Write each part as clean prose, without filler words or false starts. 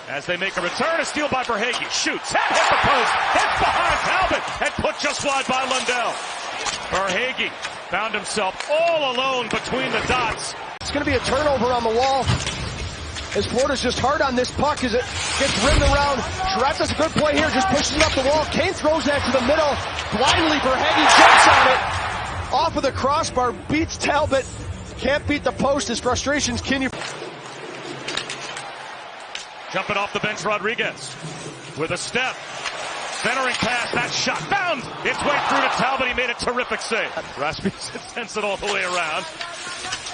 As they make a return, a steal by Verhaeghe. Shoots, hit the post, hits behind Talbot, and put just wide by Lundell. Verhaeghe found himself all alone between the dots. It's going to be a turnover on the wall. As Florida's just hard on this puck as it gets rimmed around. Sherratt does a good play here, just pushes it up the wall. Kane throws that to the middle. Blindly, Verhaeghe jumps on it. Off of the crossbar, beats Talbot. Can't beat the post. His frustrations continue. Jumping off the bench, Rodriguez with a step. Centering pass, that shot found its way through to Talbot. He made a terrific save. Rasmussen sends it all the way around.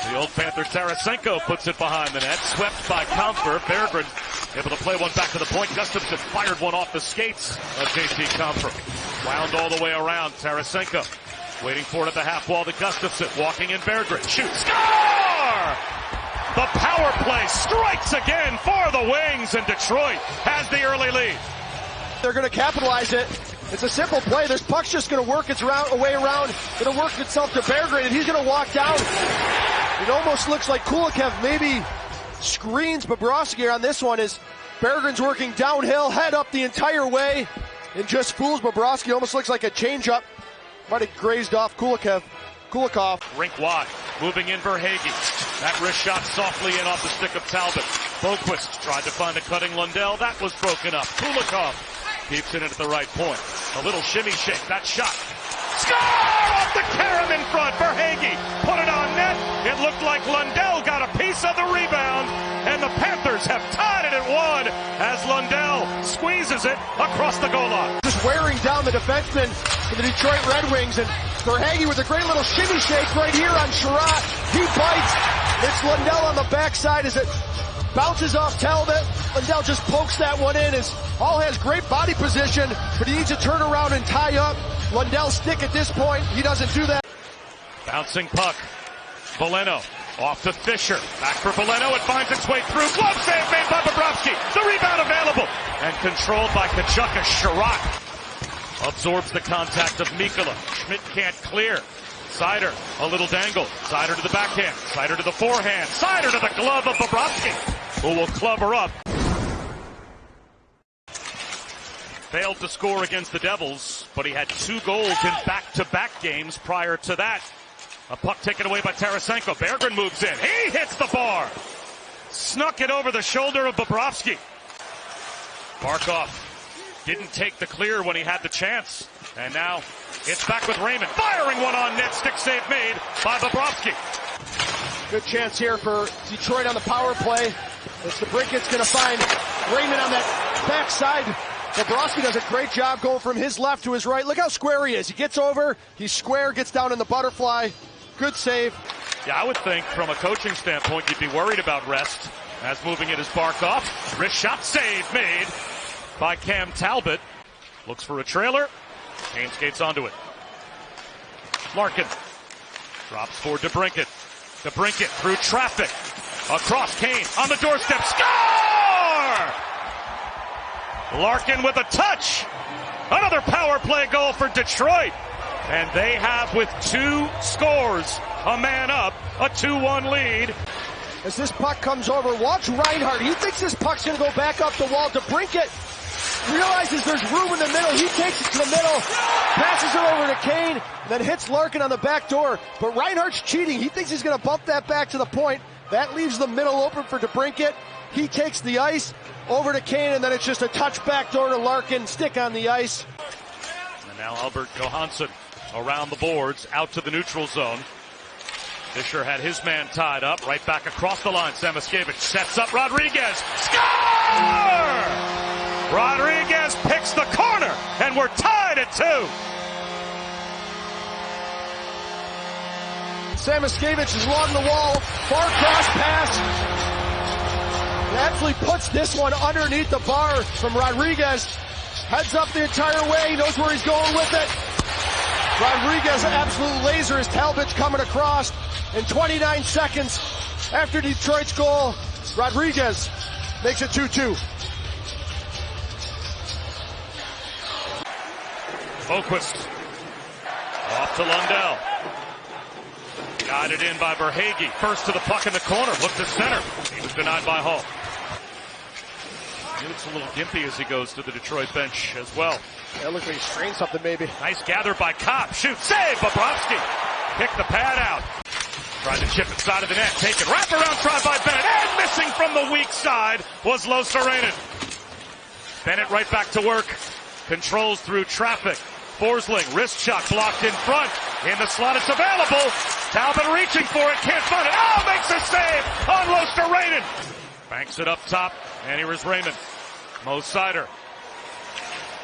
The old Panther Tarasenko puts it behind the net. Swept by Kampfer. Berggren able to play one back to the point. Gustafsson fired one off the skates of J.T. Kampfer. Wound all the way around. Tarasenko waiting for it at the half wall to Gustafsson. Walking in Berggren. Shoots. Score! The power play strikes again for the Wings, and Detroit has the early lead. They're going to capitalize it. It's a simple play. This puck's just going to work its way around. It'll work itself to Berggren, and he's going to walk down. It almost looks like Kulikov maybe screens Bobrovsky on this one as Berggren's working downhill, head up the entire way, and just fools Bobrovsky. Almost looks like a changeup. Might have grazed off Kulikov. Rink wide, moving in Verhaeghe. That wrist shot softly in off the stick of Talbot. Boquist tried to find a cutting Lundell. That was broken up. Kulikov keeps it at the right point. A little shimmy shake. That shot. Score off the carom in front. Verhaeghe put it on net. It looked like Lundell got a piece of the rebound, and the Panthers have tied it at 1 as Lundell squeezes it across the goal line. Just wearing down the defenseman for the Detroit Red Wings, and Verhaeghe with a great little shimmy shake right here on Sherratt. He bites. It's Lundell on the backside as it bounces off Talbot. Lundell just pokes that one in as Hall has great body position, but he needs to turn around and tie up. Lundell's stick at this point. He doesn't do that. Bouncing puck. Veleno off to Fisher. Back for Veleno. It finds its way through. Glove save made by Bobrovsky. The rebound available. And controlled by Tkachuk. Sherratt absorbs the contact of Mikkola. Schmidt can't clear. Seider, a little dangle. Seider to the backhand. Seider to the forehand. Seider to the glove of Bobrovsky, who will club her up. Failed to score against the Devils, but he had 2 goals in back-to-back games prior to that. A puck taken away by Tarasenko. Berggren moves in. He hits the bar. Snuck it over the shoulder of Bobrovsky. Barkov didn't take the clear when he had the chance. And now it's back with Raymond. Firing one on net. Stick save made by Bobrovsky. Good chance here for Detroit on the power play. It's DeBrincat's going to find Raymond on that backside. Bobrovsky does a great job going from his left to his right. Look how square he is. He gets over, he's square, gets down in the butterfly. Good save. Yeah, I would think from a coaching standpoint you'd be worried about rest. As moving it is Barkov. Wrist shot save made by Cam Talbot. Looks for a trailer. Kane skates onto it. Larkin drops for DeBrincat. DeBrincat through traffic. Across Kane on the doorstep. Score! Larkin with a touch. Another power play goal for Detroit. And they have, with 2 scores, a man up, a 2-1 lead. As this puck comes over, watch Reinhart. He thinks this puck's going to go back up the wall. DeBrincat realizes there's room in the middle. He takes it to the middle, passes it over to Kane, then hits Larkin on the back door. But Reinhart's cheating. He thinks he's going to bump that back to the point. That leaves the middle open for DeBrincat. He takes the ice over to Kane, and then it's just a touch back door to Larkin. Stick on the ice. And now Albert Johansson around the boards, out to the neutral zone. Fisher had his man tied up, right back across the line. Samoskevich sets up Rodriguez. Score! Rodriguez picks the corner, and we're tied at 2. Samoskevich is along the wall, far cross pass. He actually puts this one underneath the bar from Rodriguez. Heads up the entire way, knows where he's going with it. Rodriguez, absolute laser as Talbot's coming across. In 29 seconds after Detroit's goal, Rodriguez makes it 2-2. Boquist off to Lundell. Guided in by Verhaeghe. First to the puck in the corner. Looked to center. He was denied by Hall. He looks a little gimpy as he goes to the Detroit bench as well. Yeah, it looks like he strained something maybe. Nice gather by Kopp. Shoot, save, Bobrovsky. Kick the pad out. Trying to chip inside of the net. Taken. Wraparound try by Bennett. And missing from the weak side was Losarinen. Bennett right back to work. Controls through traffic. Forsling, wrist shot blocked in front. In the slot, it's available. Talbot reaching for it, can't find it. Oh, makes a save on Losarinen. Banks it up top, and here is Raymond. Mo Seider.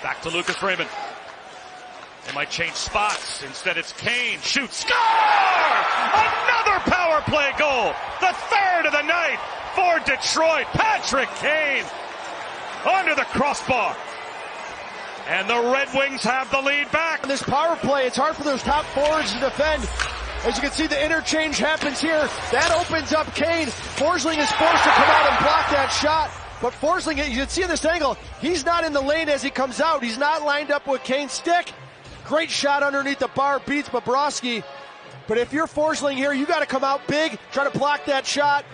Back to Lucas Raymond. They might change spots. Instead, it's Kane. Shoots. Score! Another power play goal. The third of the night for Detroit. Patrick Kane under the crossbar. And the Red Wings have the lead back. On this power play, it's hard for those top forwards to defend. As you can see, the interchange happens here. That opens up Kane. Forsling is forced to come out and block that shot. But Forsling, you can see in this angle, he's not in the lane as he comes out. He's not lined up with Kane's stick. Great shot underneath the bar, beats Bobrovsky. But if you're Forsling here, you got to come out big, try to block that shot.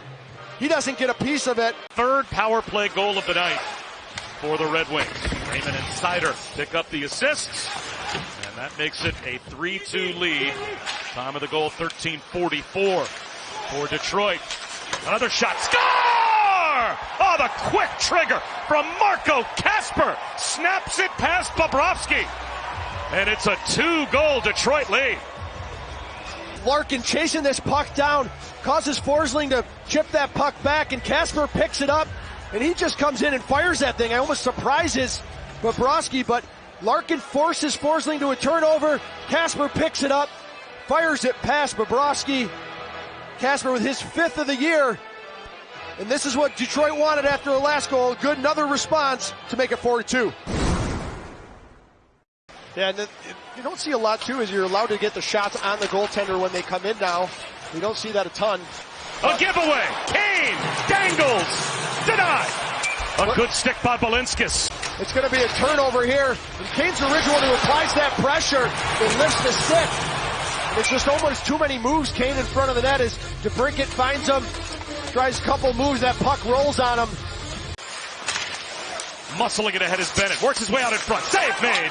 He doesn't get a piece of it. Third power play goal of the night for the Red Wings. Raymond and Seider pick up the assists, and that makes it a 3-2 lead. Time of the goal, 13:44 for Detroit. Another shot. Score! Oh, the quick trigger from Marco Kasper. Snaps it past Bobrovsky. And it's a 2-goal Detroit lead. Larkin chasing this puck down, causes Forsling to chip that puck back, and Kasper picks it up. And he just comes in and fires that thing. I almost surprises Bobrovsky, but Larkin forces Forsling to a turnover. Kasper picks it up, fires it past Bobrovsky. Kasper with his 5th of the year. And this is what Detroit wanted after the last goal. Good, another response to make it 4-2. Yeah, and you don't see a lot too, is you're allowed to get the shots on the goaltender when they come in now. We don't see that a ton. A giveaway. Kane dangles. Denied. A good stick by Balinskis. It's going to be a turnover here. And Kane's the original who applies that pressure and lifts the stick. And it's just almost too many moves. Kane in front of the net as DeBrincat finds him. Tries a couple moves. That puck rolls on him. Muscling it ahead is Bennett. Works his way out in front. Save made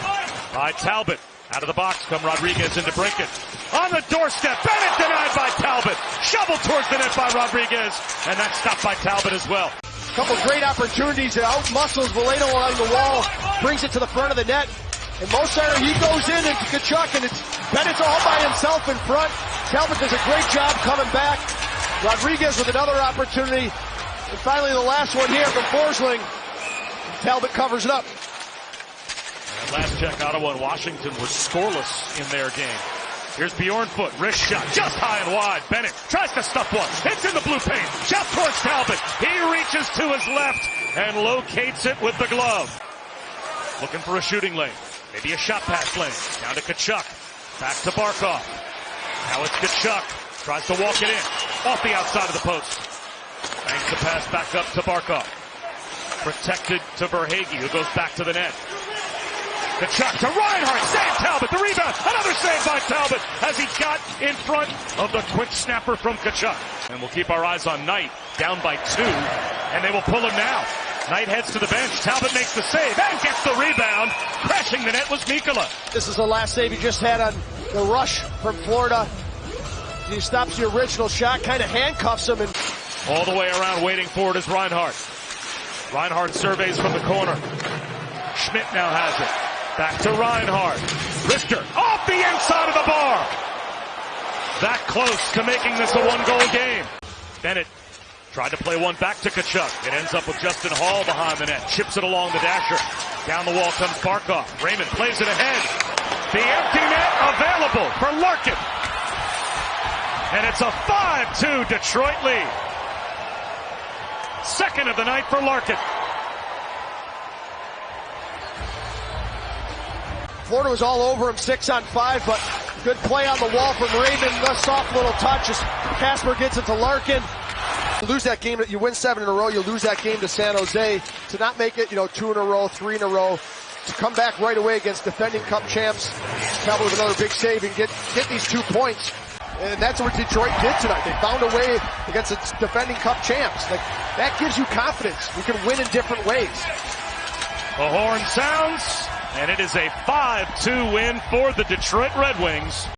by Talbot. Out of the box come Rodriguez into DeBrincat. On the doorstep. Bennett denied by Talbot. Shoveled towards the net by Rodriguez. And that's stopped by Talbot as well. Couple great opportunities to out-muscles Veleno along the wall. Brings it to the front of the net. And Mo Seider, he goes in into Tkachuk, and it's Bennett's all by himself in front. Talbot does a great job coming back. Rodriguez with another opportunity. And finally the last one here from Forsling. Talbot covers it up. And last check, Ottawa and Washington were scoreless in their game. Here's Bjornfoot, wrist shot, just high and wide. Bennett tries to stuff one. It's in the blue paint. Shot towards Talbot. He reaches to his left and locates it with the glove. Looking for a shooting lane. Maybe a shot pass lane. Down to Tkachuk. Back to Barkov. Now it's Tkachuk. Tries to walk it in. Off the outside of the post. Banks the pass back up to Barkov. Protected to Verhaeghe, who goes back to the net. Tkachuk to Reinhart, save Talbot, the rebound, another save by Talbot as he got in front of the quick snapper from Tkachuk. And we'll keep our eyes on Knight, down by 2, and they will pull him now. Knight heads to the bench, Talbot makes the save and gets the rebound. Crashing the net was Mikkola. This is the last save he just had on the rush from Florida. He stops the original shot, kind of handcuffs him. And all the way around waiting for it is Reinhart. Reinhart surveys from the corner. Schmidt now has it. Back to Reinhart. Richter off the inside of the bar. That close to making this a 1-goal game. Bennett tried to play one back to Tkachuk. It ends up with Justin Hall behind the net. Chips it along the dasher. Down the wall comes Barkov. Raymond plays it ahead. The empty net available for Larkin. And it's a 5-2 Detroit lead. Second of the night for Larkin. Florida was all over him 6-on-5, but good play on the wall from Raymond. A soft little touch as Kasper gets it to Larkin. You lose that game, you win 7 in a row, you lose that game to San Jose. To not make it, 2 in a row, 3 in a row. To come back right away against defending Cup champs. Talbot with another big save and get these 2 points. And that's what Detroit did tonight. They found a way against its defending Cup champs. Like, that gives you confidence. You can win in different ways. The horn sounds, and it is a 5-2 win for the Detroit Red Wings.